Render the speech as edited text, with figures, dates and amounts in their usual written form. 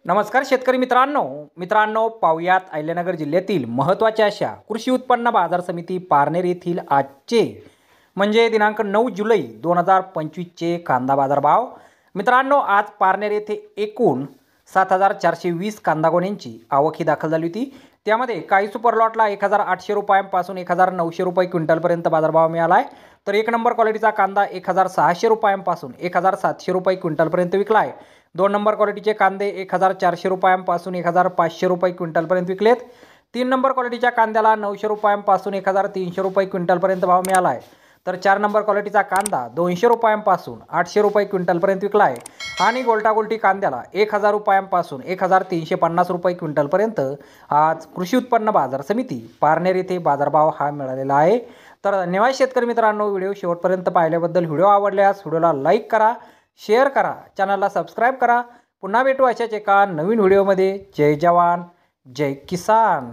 नमस्कार शेतकरी मित्रांनो पाहुयात अहिल्यानगर जिल्ह्यातील महत्त्वाच्या अशा कृषी उत्पन्न बाजार समिती पारनेर येथील आजचे म्हणजे दिनांक 9 जुलै 2025चे कांदा बाजार भाव। मित्रांनो, आज पारनेर येथे एकूण 7420 कांदा गोण्यांची आवक ही दाखल झाली होती। त्यामध्ये काही सुपर लॉटला 1800 रुपयांपासून 1900 रुपये क्विंटलपर्यंत बाजारभाव मिळाला आहे, तर एक नंबर क्वालिटीचा कांदा 1600 रुपयांपासून 1700 रुपये क्विंटलपर्यंत विकला आहे। दोन नंबर क्वालिटीचे कांदे 1400 रुपयांपासून 1500 रुपये क्विंटलपर्यंत विकलेत। तीन नंबर क्वालिटीच्या कांद्याला 900 रुपयांपासून 1300 रुपये क्विंटलपर्यंत भाव मिळाला आहे, तर चार नंबर क्वालिटीचा कांदा 200 रुपयांपासून 800 रुपये क्विंटलपर्यंत विकला आहे आणि गोल्टागोल्टी कांद्याला 1000 रुपयांपासून 1350 रुपये क्विंटलपर्यंत आज कृषी उत्पन्न बाजार समिती पारनेर येथे बाजारभाव हा मिळालेला आहे। तर धन्यवाद शेतकरी मित्रांनो, व्हिडिओ शेवटपर्यंत पाहिल्याबद्दल। व्हिडिओ आवडल्यास व्हिडिओला लाईक करा, शेअर करा, चॅनलला सबस्क्राईब करा। पुन्हा भेटू अशाच एका नवीन व्हिडिओमध्ये। जय जवान जय किसान।